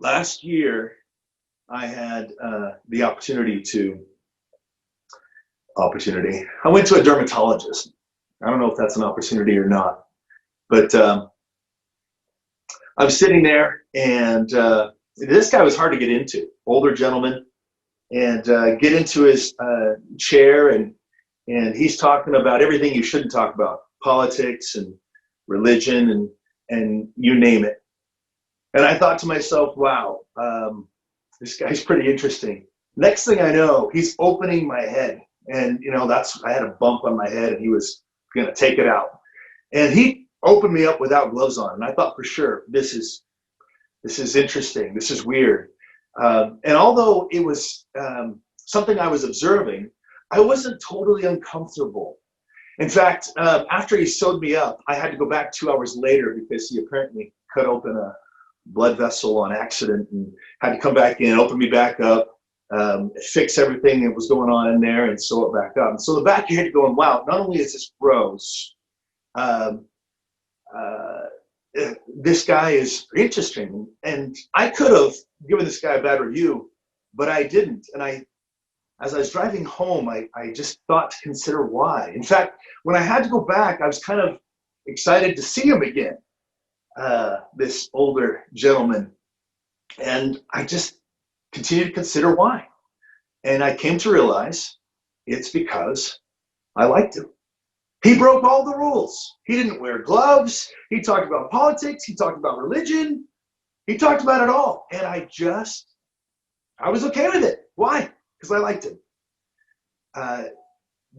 Last year, I had the opportunity. I went to a dermatologist. I don't know if that's an opportunity or not, but I was sitting there, and this guy was hard to get into. Older gentleman, and get into his chair, and he's talking about everything you shouldn't talk about: politics and religion and you name it. And I thought to myself, wow, this guy's pretty interesting. Next thing I know, he's opening my head. And, I had a bump on my head, and he was going to take it out. And he opened me up without gloves on. And I thought for sure, this is interesting. This is weird. And although it was something I was observing, I wasn't totally uncomfortable. In fact, after he sewed me up, I had to go back 2 hours later because he apparently cut open a blood vessel on accident and had to come back in, open me back up, fix everything that was going on in there and sew it back up. And so the back of your head going, wow, not only is this gross, this guy is interesting. And I could have given this guy a bad review, but I didn't. And as I was driving home, I just thought to consider why. In fact, when I had to go back, I was kind of excited to see him again, this older gentleman. And I just continued to consider why. And I came to realize it's because I liked him. He broke all the rules. He didn't wear gloves. He talked about politics. He talked about religion. He talked about it all. And I was okay with it. Why? Because I liked him.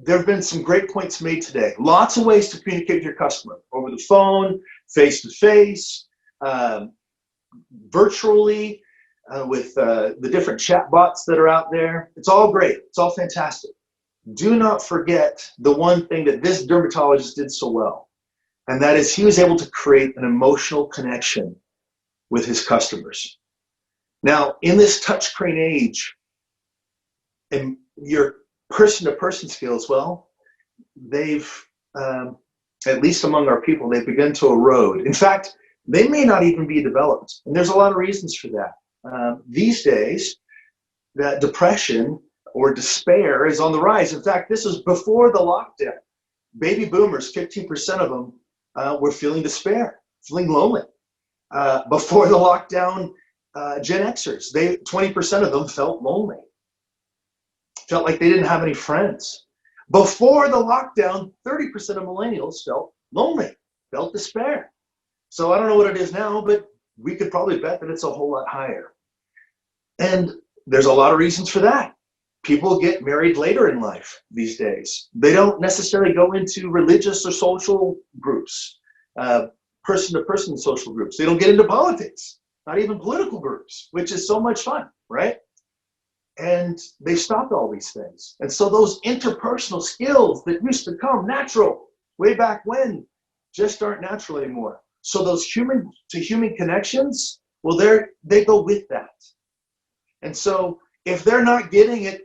There have been some great points made today. Lots of ways to communicate with your customer: over the phone, face-to-face, virtually, with the different chat bots that are out there. It's all great. It's all fantastic. Do not forget the one thing that this dermatologist did so well, and that is he was able to create an emotional connection with his customers. Now, in this touchscreen age, and your person-to-person skills, well, they've, at least among our people, they've begun to erode. In fact, they may not even be developed. And there's a lot of reasons for that. These days, that depression or despair is on the rise. In fact, this is before the lockdown. Baby boomers, 15% of them were feeling despair, feeling lonely. Before the lockdown, Gen Xers, 20% of them felt lonely. Felt like they didn't have any friends. Before the lockdown, 30% of millennials felt lonely, felt despair. So I don't know what it is now, but we could probably bet that it's a whole lot higher. And there's a lot of reasons for that. People get married later in life these days. They don't necessarily go into religious or social groups, person-to-person social groups. They don't get into politics, not even political groups, which is so much fun, right? And they stopped all these things. And so those interpersonal skills that used to come natural way back when just aren't natural anymore. So those human-to-human connections, well, they go with that. And so if they're not getting it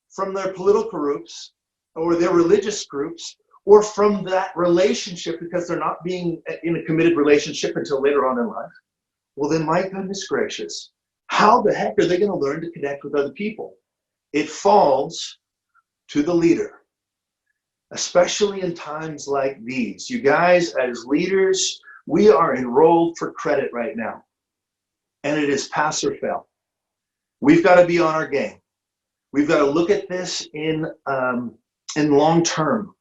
from their political groups or their religious groups or from that relationship because they're not being in a committed relationship until later on in life, well, then my goodness gracious, how the heck are they going to learn to connect with other people? It falls to the leader, especially in times like these. You guys, as leaders, we are enrolled for credit right now, and it is pass or fail. We've got to be on our game. We've got to look at this in long term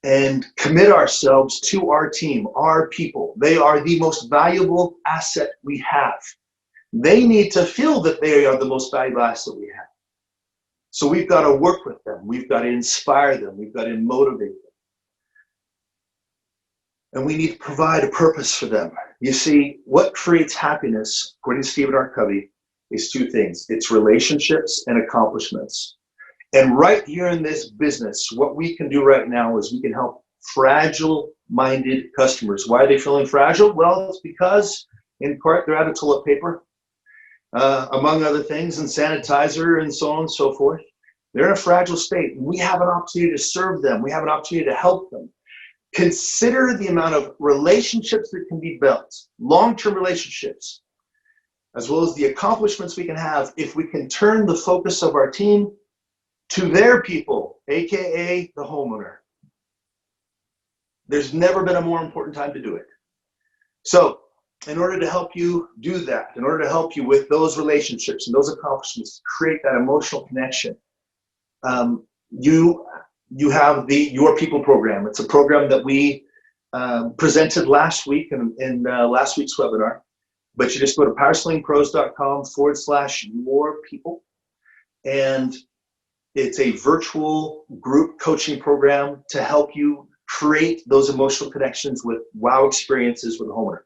and commit ourselves to our team, our people. They are the most valuable asset we have. They need to feel that they are the most valuable asset we have. So we've got to work with them. We've got to inspire them. We've got to motivate them. And we need to provide a purpose for them. You see, what creates happiness, according to Stephen R. Covey, is two things. It's relationships and accomplishments. And right here in this business, what we can do right now is we can help fragile-minded customers. Why are they feeling fragile? Well, it's because, in part, they're out of toilet paper, among other things, and sanitizer and so on and so forth. They're in a fragile state. We have an opportunity to serve them. We have an opportunity to help them. Consider the amount of relationships that can be built, long-term relationships, as well as the accomplishments we can have if we can turn the focus of our team to their people, AKA the homeowner. There's never been a more important time to do it. So in order to help you do that, in order to help you with those relationships and those accomplishments, create that emotional connection, you have the Your People program. It's a program that we presented last week in last week's webinar. But you just go to powerslingpros.com/yourpeople, and it's a virtual group coaching program to help you create those emotional connections with wow experiences with the homeowner.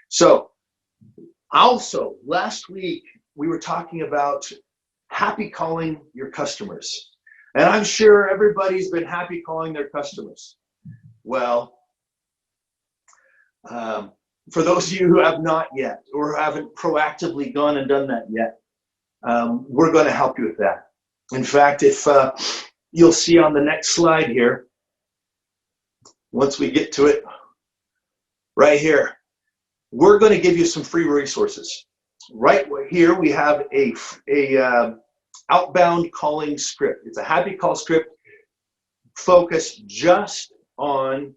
So also last week we were talking about happy calling your customers, and I'm sure everybody's been happy calling their customers. Well, for those of you who have not yet or haven't proactively gone and done that yet, we're going to help you with that. In fact, if you'll see on the next slide here, once we get to it, right here, we're going to give you some free resources. Right here, we have a outbound calling script. It's a happy call script focused just on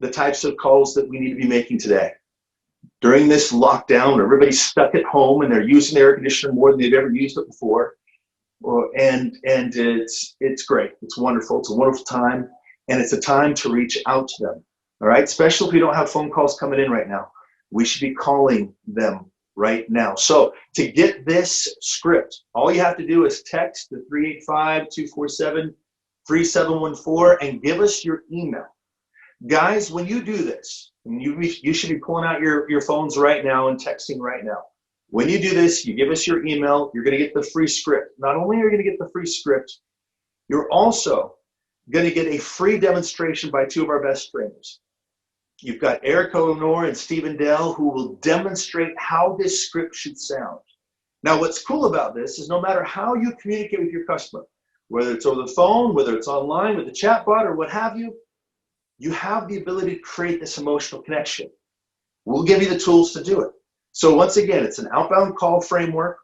the types of calls that we need to be making today. During this lockdown, everybody's stuck at home and they're using the air conditioner more than they've ever used it before. And it's great. It's wonderful. It's a wonderful time. And it's a time to reach out to them. All right. Especially if we don't have phone calls coming in right now. We should be calling them right now. So to get this script, all you have to do is text the 385-247-3714 and give us your email. Guys, when you do this, you should be pulling out your phones right now and texting right now. When you do this, you give us your email, you're going to get the free script. Not only are you going to get the free script, you're also going to get a free demonstration by two of our best trainers. You've got Eric O'Nor and Stephen Dell, who will demonstrate how this script should sound. Now, what's cool about this is no matter how you communicate with your customer, whether it's over the phone, whether it's online with the chatbot or what have you, you have the ability to create this emotional connection. We'll give you the tools to do it. So once again, it's an outbound call framework,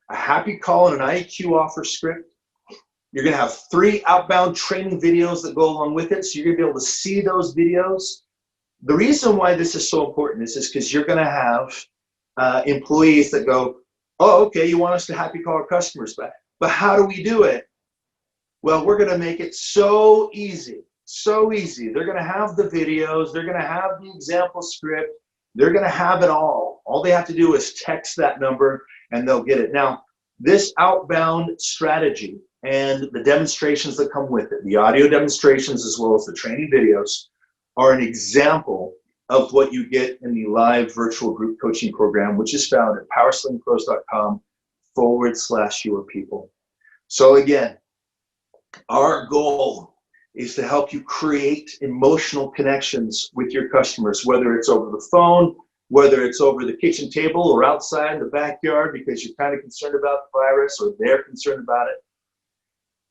a happy call, and an IQ offer script. You're going to have 3 outbound training videos that go along with it, so you're going to be able to see those videos. The reason why this is so important is because you're going to have employees that go, oh, okay, you want us to happy call our customers, but how do we do it? Well, we're going to make it so easy. So easy. They're going to have the videos. They're going to have the example script. They're going to have it all. All they have to do is text that number and they'll get it. Now, this outbound strategy and the demonstrations that come with it, the audio demonstrations as well as the training videos, are an example of what you get in the live virtual group coaching program, which is found at powerslingpros.com/yourpeople. So again, our goal is to help you create emotional connections with your customers, whether it's over the phone, whether it's over the kitchen table or outside in the backyard because you're kind of concerned about the virus or they're concerned about it.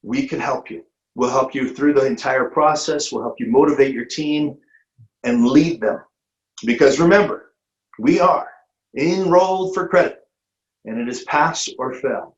We can help you. We'll help you through the entire process. We'll help you motivate your team and lead them. Because remember, we are enrolled for credit, and it is pass or fail.